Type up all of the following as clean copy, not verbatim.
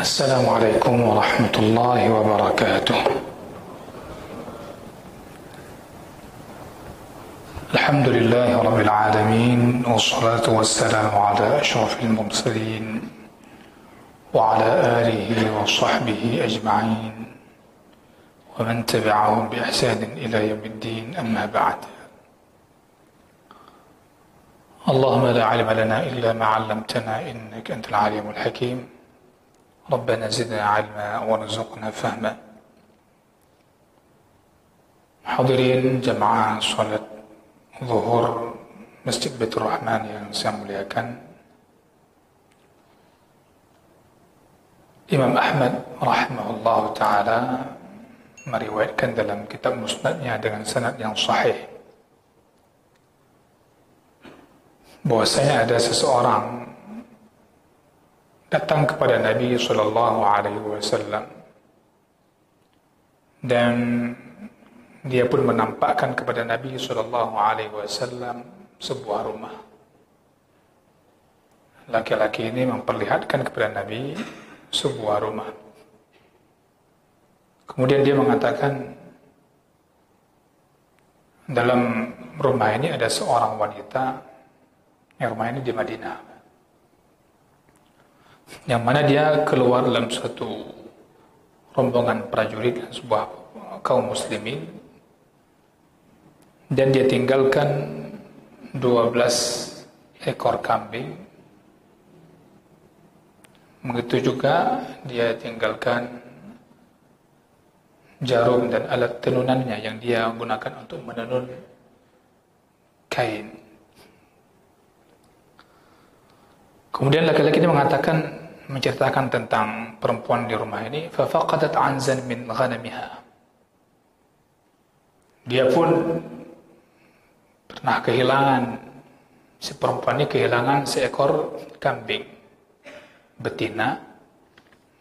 السلام عليكم ورحمة الله وبركاته. الحمد لله رب العالمين، والصلاة والسلام على أشرف المرسلين وعلى آله وصحبه أجمعين ومن تبعهم بإحسان إلى يوم الدين، أما بعد. اللهم لا علم لنا إلا ما علمتنا إنك أنت العليم الحكيم. ربنا زدنا علما وارزقنا فهما. Hadirin jamaah salat zuhur Masjid Baitur Rahman yang saya muliakan, Imam Ahmad rahimahullah ta'ala meriwayatkan dalam kitab musnadnya dengan sanad yang sahih bahwasanya ada seseorang datang kepada Nabi sallallahu alaihi wasallam dan dia pun menampakkan kepada Nabi sallallahu alaihi wasallam sebuah rumah. Laki-laki ini memperlihatkan kepada Nabi sebuah rumah. Kemudian dia mengatakan, dalam rumah ini ada seorang wanita, yang rumah ini di Madinah, yang mana dia keluar dalam satu rombongan prajurit sebuah kaum muslimin, dan dia tinggalkan 12 ekor kambing. Begitu juga dia tinggalkan jarum dan alat tenunannya yang dia gunakan untuk menenun kain. Kemudian laki-laki ini menceritakan tentang perempuan di rumah ini. Fafaqadat anzan min ghanamiha. Dia pun pernah kehilangan, si perempuan ini kehilangan seekor kambing betina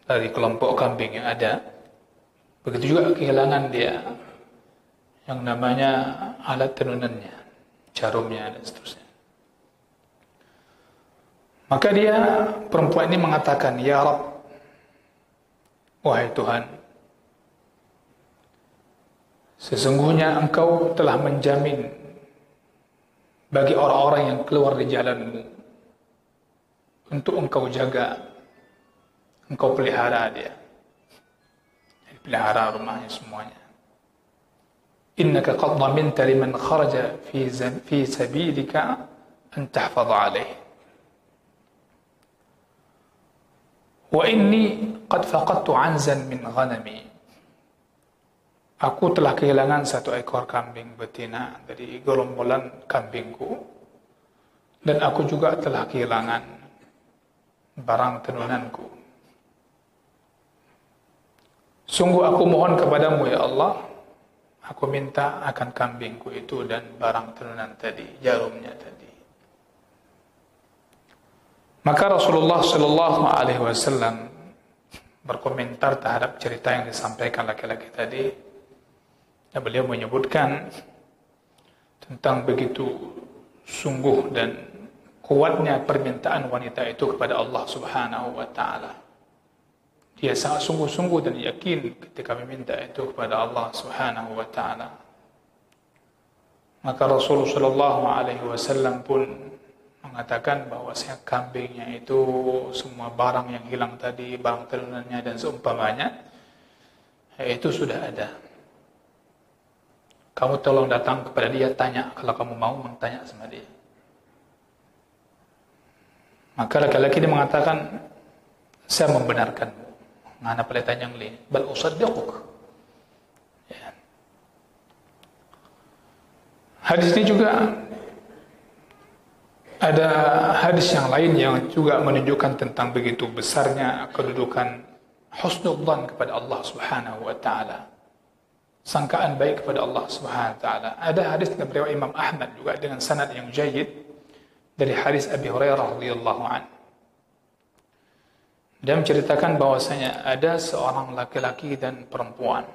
dari kelompok kambing yang ada. Begitu juga kehilangan dia yang namanya alat tenunannya, jarumnya dan seterusnya. Maka dia, perempuan ini mengatakan, "Ya Rabb, wahai Tuhan, sesungguhnya Engkau telah menjamin bagi orang-orang yang keluar di jalan-Mu untuk Engkau jaga, Engkau pelihara dia, pelihara rumahnya semuanya. Innaka qad dhaminta liman kharaja fi sabilika an tahfadha alaihi. Wa inni qad faqadtu anzan min ghanami." Aku telah kehilangan satu ekor kambing betina dari gerombolan kambingku, dan aku juga telah kehilangan barang tenunanku. Sungguh aku mohon kepadamu ya Allah, aku minta akan kambingku itu dan barang tenunan tadi, jarumnya tadi. Maka Rasulullah sallallahu alaihi wasallam berkomentar terhadap cerita yang disampaikan laki-laki tadi. Dan beliau menyebutkan tentang begitu sungguh dan kuatnya permintaan wanita itu kepada Allah Subhanahu wa taala. Dia sangat sungguh-sungguh dan yakin ketika meminta itu kepada Allah Subhanahu wa taala. Maka Rasulullah sallallahu alaihi wasallam pun mengatakan bahwasanya kambingnya itu, semua barang yang hilang tadi, barang tenunannya dan seumpamanya, itu sudah ada. Kamu tolong datang kepada dia, tanya kalau kamu mau bertanya sama dia. Maka laki-laki ini mengatakan, saya membenarkanmu. Ngana pada tanya ngeli, bal usaddiquk. Ya. Hadis ini juga ada hadis yang lain yang juga menunjukkan tentang begitu besarnya kedudukan husnudzan kepada Allah Subhanahu wa taala. Sangkaan baik kepada Allah Subhanahu wa taala. Ada hadis dalam riwayat Imam Ahmad juga dengan sanad yang jayyid dari hadis Abi Hurairah radhiyallahu anhu. Dia menceritakan bahwasanya ada seorang laki-laki dan perempuan,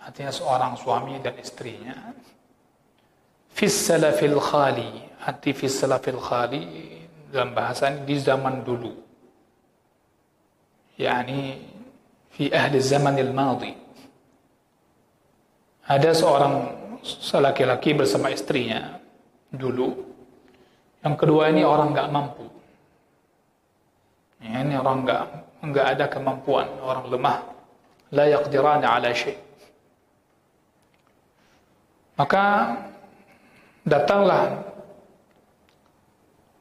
artinya seorang suami dan istrinya, fis salafil khali. Arti fis salafil khali dalam bahasa ini di zaman dulu, yakni fi ahli zamanil madi. Ada seorang laki-laki bersama istrinya dulu. Yang kedua ini orang nggak mampu. Ya, ini orang nggak ada kemampuan, orang lemah. La yaqdirana ala syai'. Maka datanglah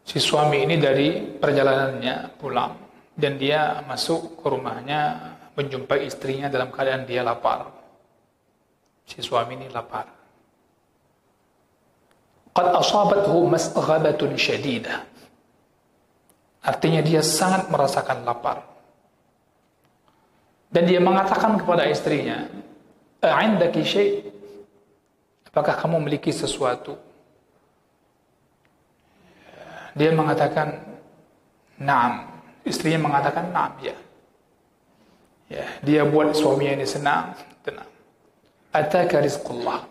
si suami ini dari perjalanannya pulang dan dia masuk ke rumahnya menjumpai istrinya dalam keadaan dia lapar. Si suami ini lapar. Qad asabathu masghabatun syadidah. Artinya dia sangat merasakan lapar. Dan dia mengatakan kepada istrinya, "A'indaki syai'?" Apakah kamu memiliki sesuatu? Dia mengatakan, "Na'am." Istrinya mengatakan, "Na'am," ya. Ya, dia buat suaminya ini senang, tenang. Ataka rizqullah.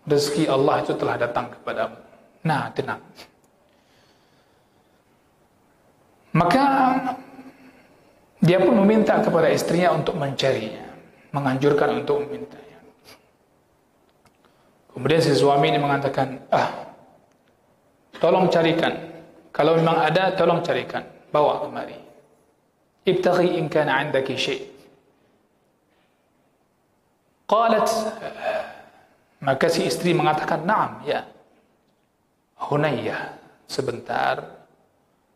Rezeki Allah itu telah datang kepadamu. Nah, tenang. Maka dia pun meminta kepada istrinya untuk mencarinya, menganjurkan untuk memintanya. Kemudian si suami ini mengatakan, tolong carikan. Kalau memang ada, tolong carikan. Bawa kemari. Ibtaghi in kana 'indaki syai'. Qalat, maka si istri mengatakan, "Na'am, ya. Hunayya, sebentar.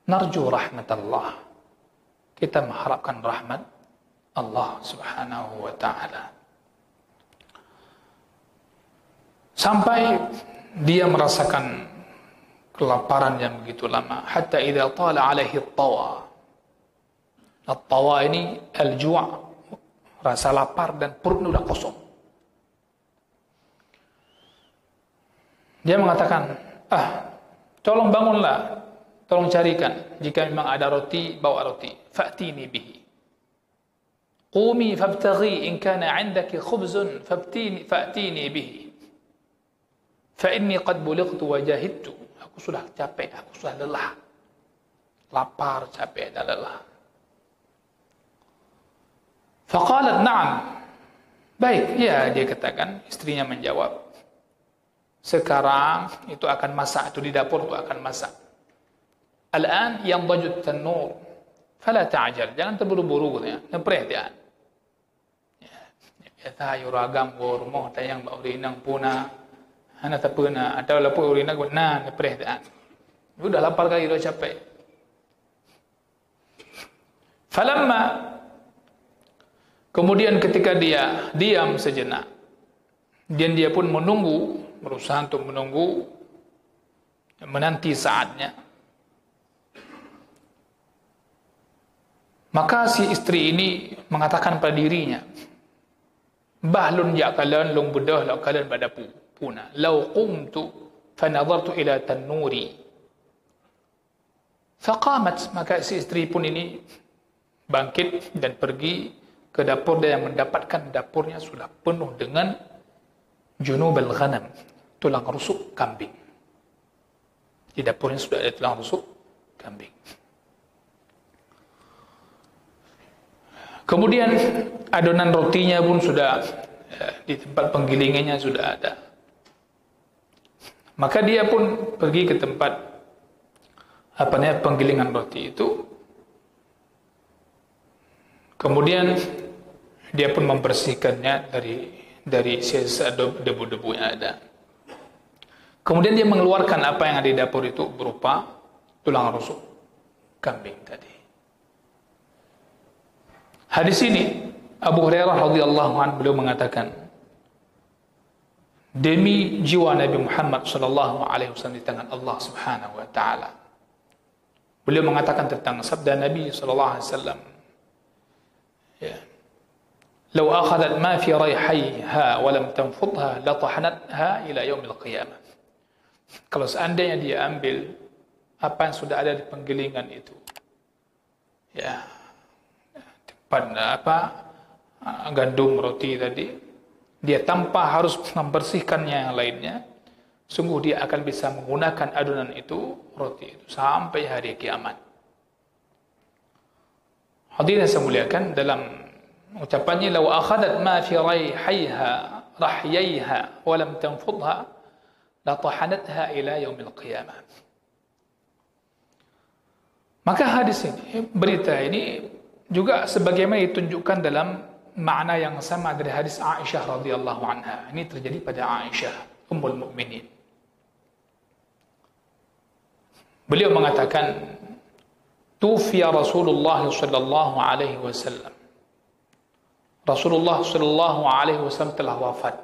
Narju rahmatallah." Kita mengharapkan rahmat Allah Subhanahu wa ta'ala. Sampai dia merasakan kelaparan yang begitu lama. Hatta idza tala alaihi at-tawa. At-tawa ini al-ju', rasa lapar dan perutnya sudah kosong. Dia mengatakan, tolong bangunlah, tolong carikan. Jika memang ada roti, bawa roti. Fa'tini bihi. Qumi fabtaghi in kana 'indaki khubzun fa'tini bihi. Fa'inni qad bulightu wa jahidtu. Aku sudah capek, aku sudah lelah. Lapar, capek dan lelah. Faqalat na'am. Baik, ya, dia katakan. Istrinya menjawab, sekarang itu akan masak, itu di dapur itu akan masak. Al-an yanḍaju at-tannur. Fala ta'jal, jangan terburu-buru katanya. Perhatian. Ya, tayo ragam rumah tayang baurinang puna. Ana tapuna atau lapu urina guna perhatian. Sudah lapar kali, sudah capek. Falamma, kemudian ketika dia diam sejenak dan dia pun menunggu, berusaha untuk menunggu, menanti saatnya, maka si istri ini mengatakan pada dirinya, "Bahlun ja'kalan lung budah la kalan badapu puna law qumtu fa nadartu ila tannuri." Faqamat, maka si istri pun ini bangkit dan pergi ke dapur dia, yang mendapatkan dapurnya sudah penuh dengan junubal ghanam, tulang rusuk kambing. Di dapurnya sudah ada tulang rusuk kambing. Kemudian adonan rotinya pun sudah di tempat penggilingannya sudah ada. Maka dia pun pergi ke tempat penggilingan roti itu. Kemudian dia pun membersihkannya dari sisa debu-debu yang ada. Kemudian dia mengeluarkan apa yang ada di dapur itu berupa tulang rusuk kambing tadi. Hadis ini Abu Hurairah radhiyallahu anhu beliau mengatakan, demi jiwa Nabi Muhammad sallallahu alaihi wasallam di tangan Allah Subhanahu wa taala. Beliau mengatakan tentang sabda Nabi sallallahu alaihi wasallam, ya, "Law akhadhat ma fi rayhaiha wa lam tanfudha la tahanatha ila yaumil qiyamah." Kalau seandainya dia ambil apa yang sudah ada di penggilingan itu, ya, gandum roti tadi, dia tanpa harus membersihkannya yang lainnya, sungguh dia akan bisa menggunakan adonan itu, roti itu, sampai hari kiamat. Hadirin yang saya muliakan, dalam ucapannya law akhadat ma fi rayhaiha rahyaiha wa lam tanfudha la tahanatha ila yaumil qiyamah. Maka hadis ini, berita ini juga sebagaimana ditunjukkan dalam makna yang sama dari hadis Aisyah radhiyallahu anha. Ini terjadi pada Aisyah ummul mukminin. Beliau mengatakan, tufiya Rasulullah sallallahu alaihi wasallam. Rasulullah sallallahu alaihi wasallam telah wafat.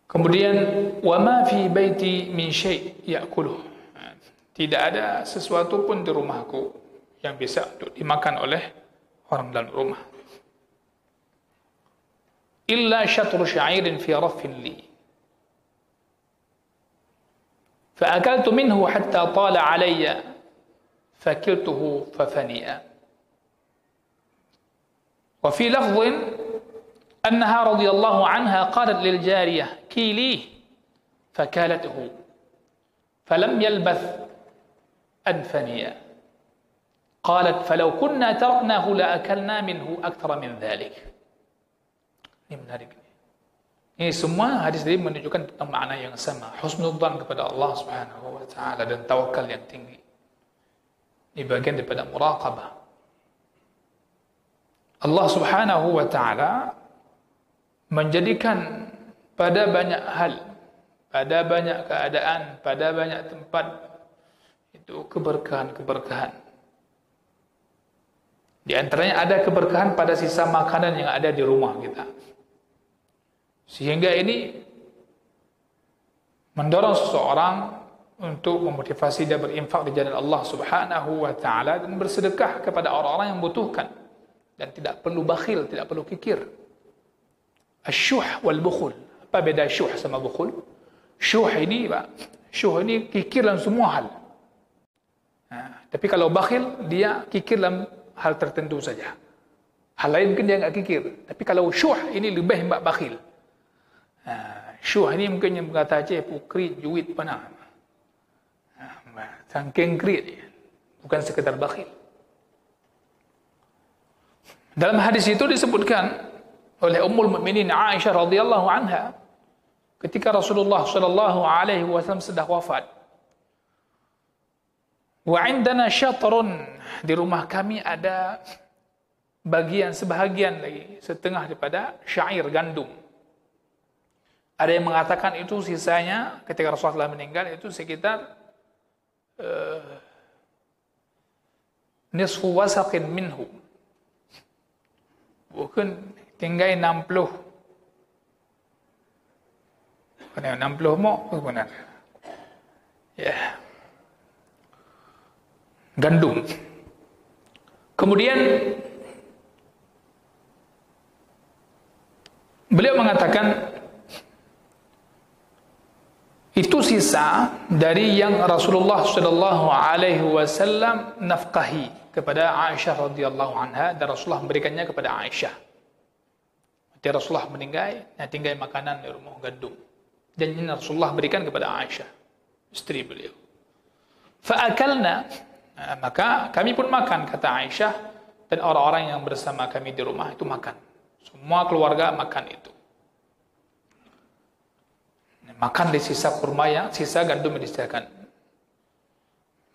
Kemudian, wa ma fi baiti min syai' ya'kuluh. Tidak ada sesuatu pun di rumahku yang bisa untuk dimakan oleh orang dalam rumah. Illa syatru sya'irin fi raffin li. فأكلت منه حتى طال علي فكلته ففنيا. وفي لفظ أنها رضي الله عنها قالت للجارية كيليه فكالته فلم يلبث أن فنيا. قالت فلو كنا تركناه لأكلنا منه أكثر من ذلك. Ini menarik. Ini semua hadis ini menunjukkan tentang makna yang sama, husnudzan kepada Allah Subhanahu wa taala dan tawakal yang tinggi. Ini bagian daripada muraqabah. Allah Subhanahu wa taala menjadikan pada banyak hal, pada banyak keadaan, pada banyak tempat itu keberkahan-keberkahan. Di antaranya ada keberkahan pada sisa makanan yang ada di rumah kita. Sehingga ini mendorong seseorang untuk memotivasi dia berinfak di jalan Allah Subhanahu wa taala dan bersedekah kepada orang-orang yang membutuhkan dan tidak perlu bakhil, tidak perlu kikir. Asyuh wal bukhul. Apa beda syuh sama bukhul? Syuh ini kikir dalam semua hal. Tapi kalau bakhil, dia kikir dalam hal tertentu saja. Hal lain mungkin dia enggak kikir. Tapi kalau syuh ini lebih bakhil. Syuh ini mungkin yang berkata aja pukrit juit panah. Sangking krit, bukan sekedar bakhil. Dalam hadis itu disebutkan oleh Ummul Mukminin Aisyah radhiyallahu anha ketika Rasulullah sallallahu alaihi wasallam sedang wafat. Wa indana syatrun, di rumah kami ada sebahagian lagi, setengah daripada syair gandum. Ada yang mengatakan itu sisanya ketika Rasulullah meninggal itu sekitar nisfu wasaqin minhu. Bukan tinggal 60. Bukan 60 mo, benar. Ya. Gandum. Kemudian beliau mengatakan itu sisa dari yang Rasulullah sallallahu alaihi wasallam nafkahi kepada Aisyah radhiyallahu anha, dan Rasulullah memberikannya kepada Aisyah. Ketika Rasulullah meninggal, tinggal makanan di rumah gandum. Dan ini Rasulullah berikan kepada Aisyah, istri beliau. Fa'akalna, maka kami pun makan, kata Aisyah, dan orang-orang yang bersama kami di rumah itu makan. Semua keluarga makan itu. Makan di sisa kurma yang sisa gandum yang disediakan.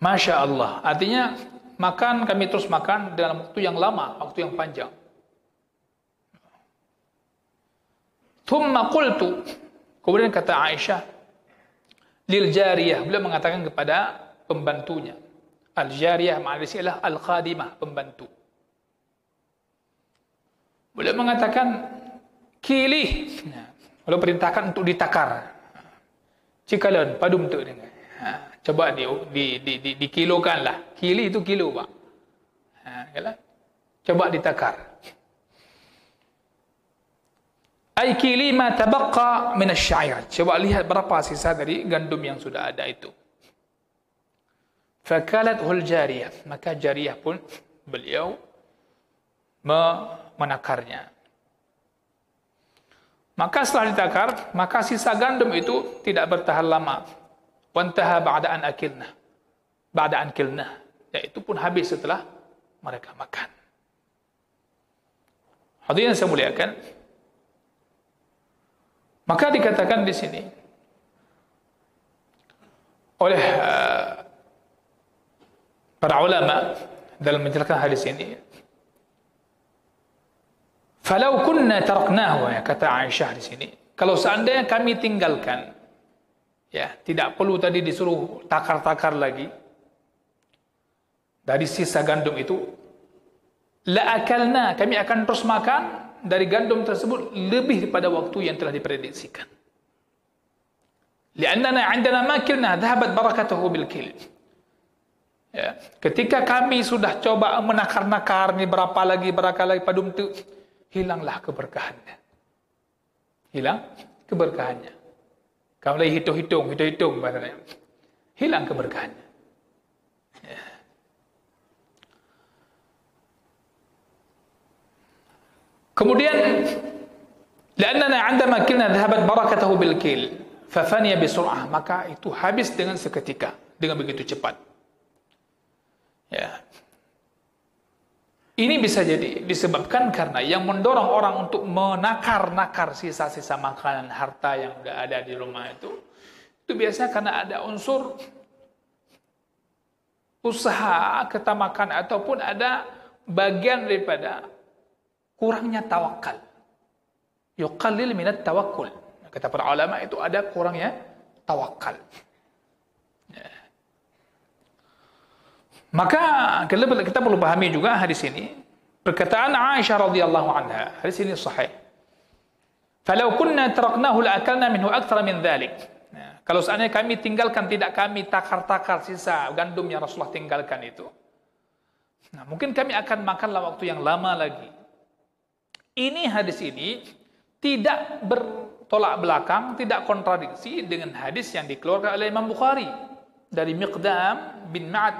Masya Allah. Artinya makan, kami terus makan dalam waktu yang lama, waktu yang panjang. Thumma qultu, kemudian kata Aisyah, lil jariyah, beliau mengatakan kepada pembantunya. Al jariyah maknanya ialah al khadimah, pembantu. Beliau mengatakan kilih, beliau perintahkan untuk ditakar. Cikalan padum tu dengan. Coba dikilokanlah. Kili itu kilo, Pak. Coba ditakar. Ai kili ma tabaqqa min asy-sya'ir. Coba lihat berapa sisa dari gandum yang sudah ada itu. Fakalathul jariyah, maka jariyah pun beliau menakarnya. Maka setelah ditakar, maka sisa gandum itu tidak bertahan lama. Wantaha ba'da an akilna. Ba'da an kilna. dan itu pun habis setelah mereka makan. Hadirin yang saya muliakan, maka dikatakan di sini oleh para ulama dalam menjelaskan hadis ini, falau kunna taraknahu, ya, kata Aisyah di sini, kalau seandainya kami tinggalkan, ya, tidak perlu tadi disuruh takar-takar lagi dari sisa gandum itu, la akalna, kami akan terus makan dari gandum tersebut lebih daripada waktu yang telah diprediksikan. Li'annana 'indana ma kilna dhahabat barakatuhu bil kil. Ya, ketika kami sudah coba menakar-nakar ni berapa lagi padum tu, hilanglah keberkahannya. Hilang keberkahannya. Kamu lagi hitung badannya. Hilang keberkahannya. Ya. Kemudian la'annana 'indama kilna dhahabat barakatuhu bil kil fa faniya bi sur'ah, maka itu habis dengan seketika, dengan begitu cepat. Ya. Ini bisa jadi disebabkan karena yang mendorong orang untuk menakar-nakar sisa-sisa makanan harta yang sudah ada di rumah itu biasanya karena ada unsur usaha ketamakan ataupun ada bagian daripada kurangnya tawakal. Yuqallil minat tawakkul. Kata para ulama itu ada kurangnya tawakal. Ya. Maka kita perlu pahami juga hadis ini. Perkataan Aisyah radhiyallahu anha, hadis ini sahih. Falau kunna taraknahu la'akalna minhu akthar min dhalik. Ya. Kalau seandainya kami tinggalkan, tidak kami takar-takar sisa gandum yang Rasulullah tinggalkan itu, nah, mungkin kami akan makanlah waktu yang lama lagi. Ini hadis ini tidak bertolak belakang, tidak kontradiksi dengan hadis yang dikeluarkan oleh Imam Bukhari dari Miqdam bin Ma'ad,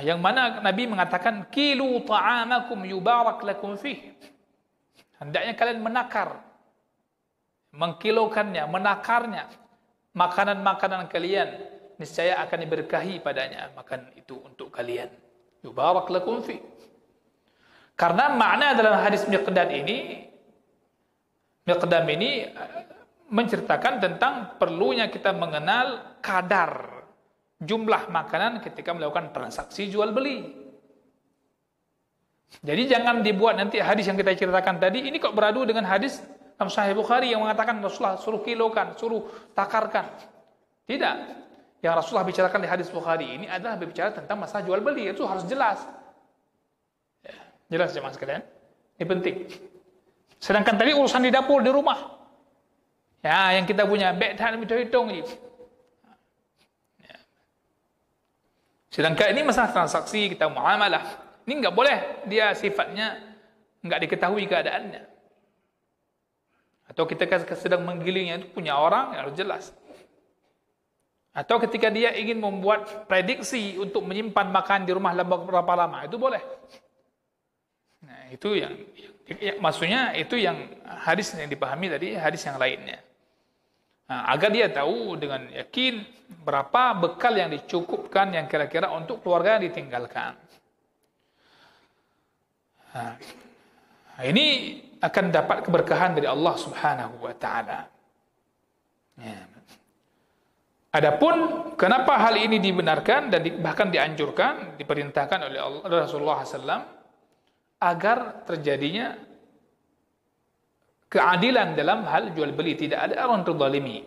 yang mana Nabi mengatakan, kilu ta'amakum yubarak lakum fih. Hendaknya kalian menakar, mengkilokannya, menakarnya makanan-makanan kalian, niscaya akan diberkahi padanya makan itu untuk kalian. Yubarak lakum fih. Karena makna dalam hadis Miqdam ini menceritakan tentang perlunya kita mengenal kadar jumlah makanan ketika melakukan transaksi jual beli. Jadi jangan dibuat nanti hadis yang kita ceritakan tadi ini kok beradu dengan hadis dalam Sahih Bukhari yang mengatakan Rasulullah suruh kilokan, suruh takarkan. Tidak. Yang Rasulullah bicarakan di hadis Bukhari ini adalah berbicara tentang masalah jual beli, itu harus jelas. Jelas jemaah sekalian? Ini penting. Sedangkan tadi urusan di dapur, di rumah. Ya, yang kita punya bedhan hitung-hitung ni. Ya. Sedangkan ini masalah transaksi, kita muamalah. Ini enggak boleh dia sifatnya enggak diketahui keadaannya. Atau kita sedang menggilingnya itu punya orang yang harus jelas. Atau ketika dia ingin membuat prediksi untuk menyimpan makan di rumah berapa lama, itu boleh. Nah, itu yang maksudnya itu yang hadis yang dipahami tadi, hadis yang lainnya. Nah, agar dia tahu dengan yakin berapa bekal yang dicukupkan yang kira-kira untuk keluarga yang ditinggalkan. Nah, ini akan dapat keberkahan dari Allah Subhanahu wa taala. Ya. Adapun kenapa hal ini dibenarkan dan bahkan dianjurkan, diperintahkan oleh Rasulullah SAW, agar terjadinya keadilan dalam hal jual beli, tidak ada orang terzalimi.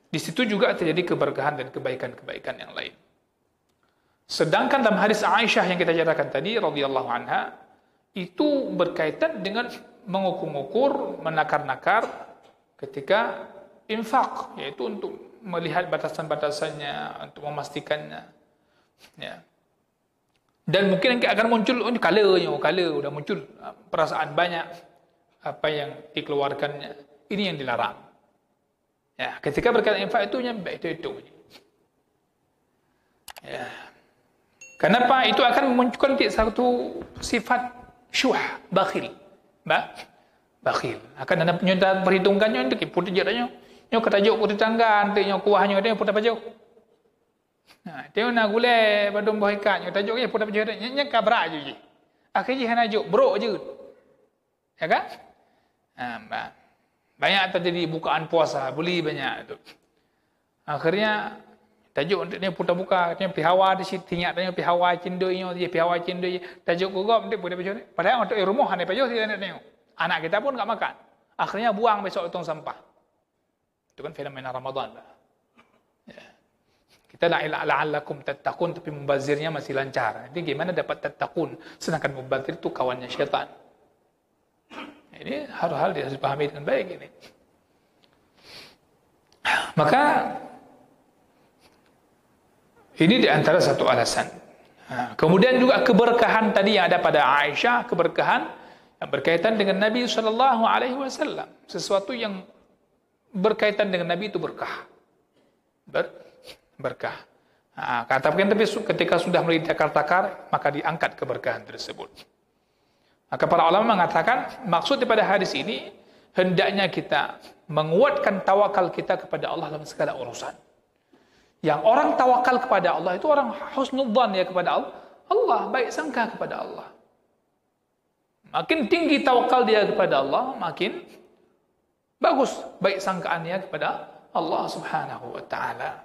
Di situ juga terjadi keberkahan dan kebaikan-kebaikan yang lain. Sedangkan dalam hadis Aisyah yang kita ceritakan tadi radhiyallahu anha, itu berkaitan dengan mengukur-ukur, menakar-nakar ketika infak, yaitu untuk melihat batasan-batasannya, untuk memastikannya. Ya. Dan mungkin akan muncul, oh ini kala udah muncul perasaan banyak apa yang dikeluarkannya. Ini yang dilarang. Ya, ketika berkaitan infak itu itu. Ya. Kenapa? Itu akan memunculkan satu sifat syuh, bakhil. Bakhil. Akan ada penyuntat perhitungkannya untuk putih jadanya. Nyo kata jok putih tangga, nanti nyo kuahnya ada putih baju. Dia nak gulai badung buah ikan, tajuknya pun apa je, nya kabrak je. Akhirnya hanya juk brok je. Ya kan? Banyak terjadi bukaan puasa, beli banyak tu. Akhirnya tajuk untuk dia putar buka, katanya pihawa di situ, ingat tanya pihawa cindoi, dia pihawa cindoi, tajuk gugap dia boleh baca ni. Padahal untuk rumah ni pajo dia nak tengok. Anak kita pun enggak makan. Akhirnya buang besok tong sampah. Itu kan fenomena Ramadan lah. Ya. Kita la'allakum tattaqun, tapi membazirnya masih lancar. Jadi gimana dapat tattaqun sedangkan mubazir itu kawannya syaitan. Ini hal-hal dia harus dipahami dengan baik ini. Maka ini di antara satu alasan. Kemudian juga keberkahan tadi yang ada pada Aisyah, keberkahan yang berkaitan dengan Nabi sallallahu alaihi wasallam. Sesuatu yang berkaitan dengan Nabi itu berkah. Berkah. Katakan tapi ketika sudah mulai takar-takar, maka diangkat keberkahan tersebut. Maka para ulama mengatakan maksud daripada hadis ini hendaknya kita menguatkan tawakal kita kepada Allah dalam segala urusan. Yang orang tawakal kepada Allah itu orang husnudzan ya kepada Allah, baik sangka kepada Allah. Makin tinggi tawakal dia kepada Allah, makin bagus baik sangkaannya kepada Allah Subhanahu wa taala.